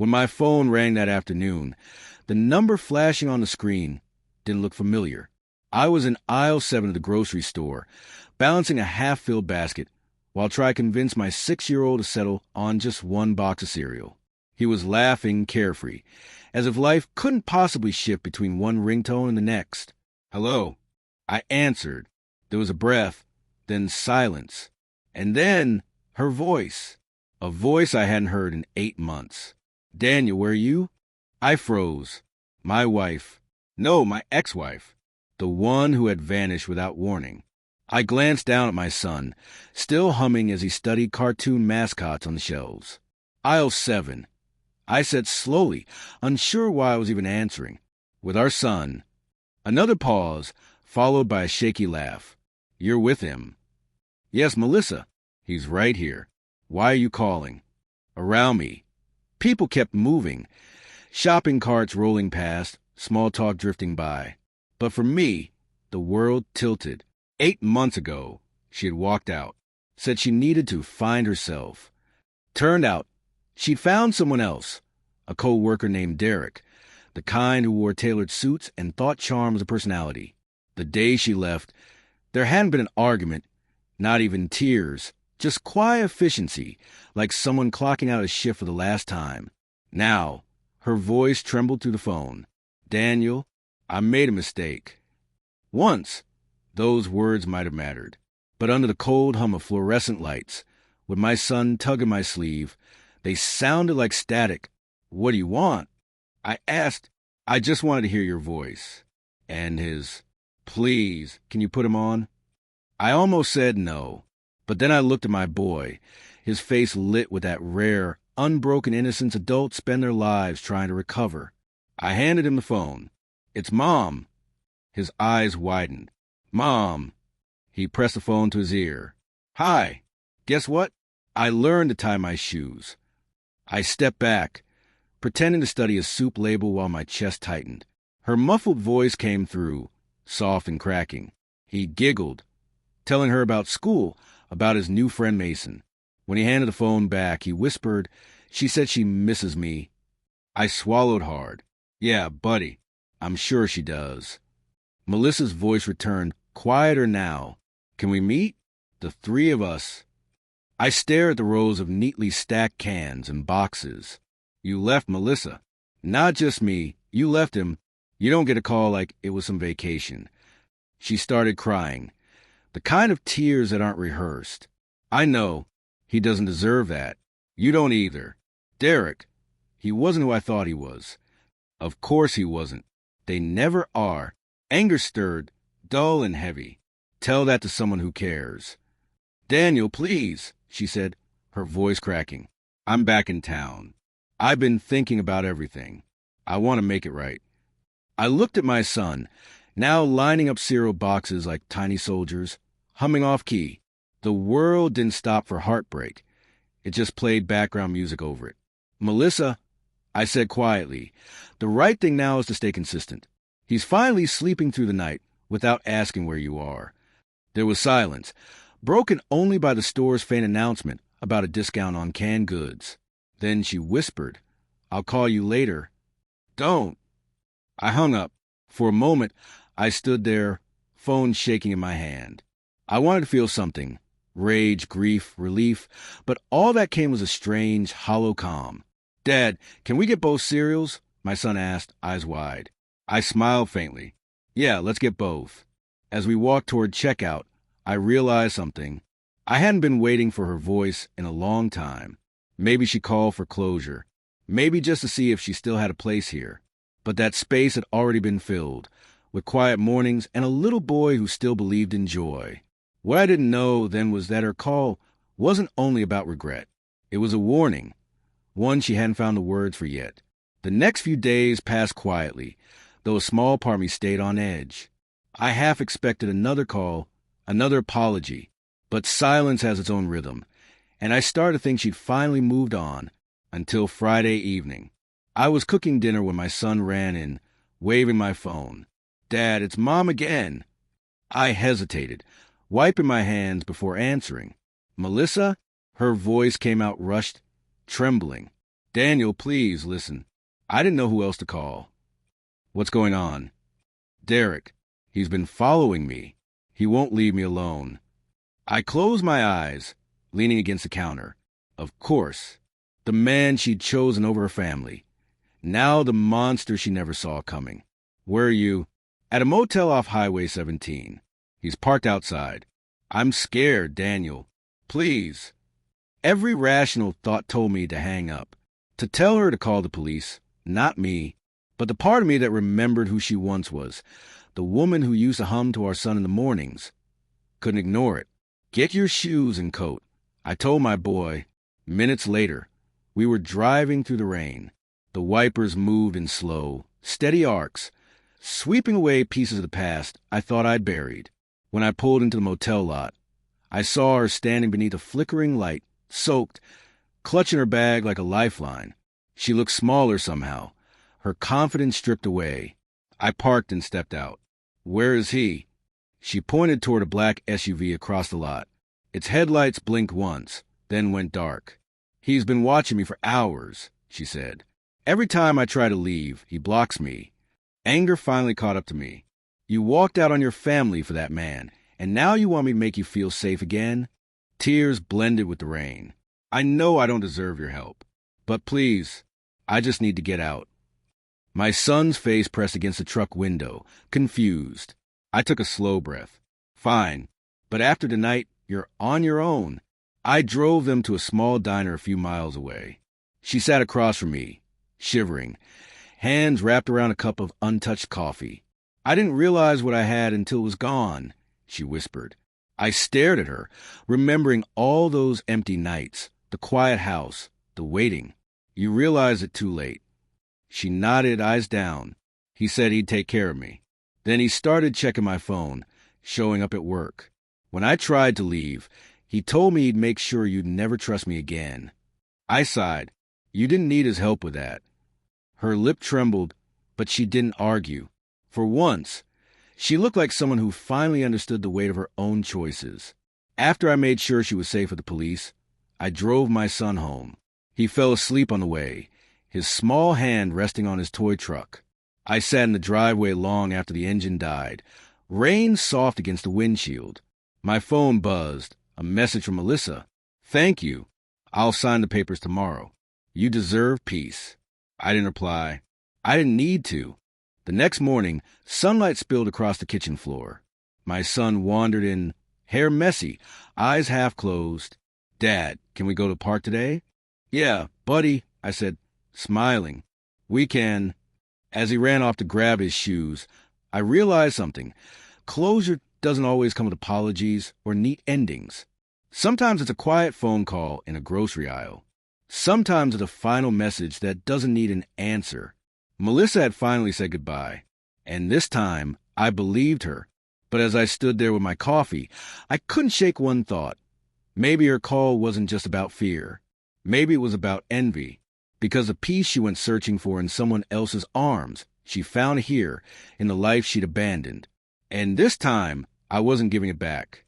When my phone rang that afternoon, the number flashing on the screen didn't look familiar. I was in aisle 7 of the grocery store, balancing a half-filled basket while trying to convince my 6-year-old to settle on just one box of cereal. He was laughing carefree, as if life couldn't possibly shift between one ringtone and the next. "Hello." I answered. There was a breath, then silence, and then her voice. A voice I hadn't heard in 8 months. "Daniel, where are you?" I froze. My wife. No, my ex-wife. The one who had vanished without warning. I glanced down at my son, still humming as he studied cartoon mascots on the shelves. "Aisle 7. I said slowly, unsure why I was even answering. "With our son." Another pause, followed by a shaky laugh. "You're with him." "Yes, Melissa." "He's right here." "Why are you calling?" Around me, people kept moving, shopping carts rolling past, small talk drifting by. But for me, the world tilted. 8 months ago, she had walked out, said she needed to find herself. Turned out, she'd found someone else, a co-worker named Derek, the kind who wore tailored suits and thought charm was a personality. The day she left, there hadn't been an argument, not even tears, just quiet efficiency, like someone clocking out a shift for the last time. Now, her voice trembled through the phone. "Daniel, I made a mistake." Once, those words might have mattered. But under the cold hum of fluorescent lights, with my son tugging my sleeve, they sounded like static. "What do you want?" I asked. "I just wanted to hear your voice." And his, "Please, can you put him on?" I almost said no, but then I looked at my boy, his face lit with that rare, unbroken innocence adults spend their lives trying to recover. I handed him the phone. "It's Mom." His eyes widened. "Mom." He pressed the phone to his ear. "Hi. Guess what? I learned to tie my shoes." I stepped back, pretending to study a soup label while my chest tightened. Her muffled voice came through, soft and cracking. He giggled, telling her about school, about his new friend Mason. When he handed the phone back, he whispered, "She said she misses me." I swallowed hard. "Yeah, buddy, I'm sure she does." Melissa's voice returned, quieter now. "Can we meet? The three of us." I stared at the rows of neatly stacked cans and boxes. "You left Melissa." "Not just me. You left him. You don't get a call like it was some vacation." She started crying. The kind of tears that aren't rehearsed. "I know. He doesn't deserve that. You don't either. Derek, he wasn't who I thought he was." Of course he wasn't. They never are. Anger stirred, dull and heavy. Tell that to someone who cares. "Daniel, please," she said, her voice cracking. "I'm back in town. I've been thinking about everything. I want to make it right." I looked at my son, now lining up cereal boxes like tiny soldiers, humming off key. The world didn't stop for heartbreak. It just played background music over it. "Melissa," I said quietly, "the right thing now is to stay consistent. He's finally sleeping through the night without asking where you are." There was silence, broken only by the store's faint announcement about a discount on canned goods. Then she whispered, "I'll call you later." "Don't." I hung up. For a moment, I stood there, phone shaking in my hand. I wanted to feel something, rage, grief, relief, but all that came was a strange, hollow calm. "Dad, can we get both cereals?" my son asked, eyes wide. I smiled faintly. "Yeah, let's get both." As we walked toward checkout, I realized something. I hadn't been waiting for her voice in a long time. Maybe she called for closure. Maybe just to see if she still had a place here. But that space had already been filled, with quiet mornings and a little boy who still believed in joy. What I didn't know then was that her call wasn't only about regret. It was a warning, one she hadn't found the words for yet. The next few days passed quietly, though a small part of me stayed on edge. I half expected another call, another apology, but silence has its own rhythm, and I started to think she'd finally moved on, until Friday evening. I was cooking dinner when my son ran in, waving my phone. "Dad, it's Mom again." I hesitated, wiping my hands before answering. "Melissa?" Her voice came out rushed, trembling. Daniel, please, listen. I didn't know who else to call. What's going on? Derek. He's been following me. He won't leave me alone. I closed my eyes, leaning against the counter. Of course. The man she'd chosen over her family. Now the monster she never saw coming. Where are you? At a motel off Highway 17. He's parked outside. I'm scared, Daniel. Please. Every rational thought told me to hang up. To tell her to call the police. Not me. But the part of me that remembered who she once was. The woman who used to hum to our son in the mornings. Couldn't ignore it. Get your shoes and coat. I told my boy. Minutes later, we were driving through the rain. The wipers moved in slow, steady arcs, sweeping away pieces of the past I thought I'd buried. When I pulled into the motel lot, I saw her standing beneath a flickering light, soaked, clutching her bag like a lifeline. She looked smaller somehow, her confidence stripped away. I parked and stepped out. Where is he? She pointed toward a black SUV across the lot. Its headlights blinked once, then went dark. He's been watching me for hours, she said. Every time I try to leave, he blocks me. Anger finally caught up to me. You walked out on your family for that man, and now you want me to make you feel safe again? Tears blended with the rain. I know I don't deserve your help. But please, I just need to get out. My son's face pressed against the truck window, confused. I took a slow breath. Fine, but after tonight, you're on your own. I drove them to a small diner a few miles away. She sat across from me, shivering, hands wrapped around a cup of untouched coffee. I didn't realize what I had until it was gone, she whispered. I stared at her, remembering all those empty nights, the quiet house, the waiting. You realize it too late. She nodded, eyes down. He said he'd take care of me. Then he started checking my phone, showing up at work. When I tried to leave, he told me he'd make sure you'd never trust me again. I sighed. You didn't need his help with that. Her lip trembled, but she didn't argue. For once, she looked like someone who finally understood the weight of her own choices. After I made sure she was safe with the police, I drove my son home. He fell asleep on the way, his small hand resting on his toy truck. I sat in the driveway long after the engine died, rain soft against the windshield. My phone buzzed, a message from Melissa. Thank you. I'll sign the papers tomorrow. You deserve peace. I didn't reply. I didn't need to. The next morning, sunlight spilled across the kitchen floor. My son wandered in, hair messy, eyes half closed. Dad, can we go to the park today? Yeah, buddy, I said, smiling. We can. As he ran off to grab his shoes, I realized something. Closure doesn't always come with apologies or neat endings. Sometimes it's a quiet phone call in a grocery aisle. Sometimes it's a final message that doesn't need an answer. Melissa had finally said goodbye, and this time I believed her. But as I stood there with my coffee, I couldn't shake one thought. Maybe her call wasn't just about fear. Maybe it was about envy, because the peace she went searching for in someone else's arms, she found here in the life she'd abandoned. And this time, I wasn't giving it back.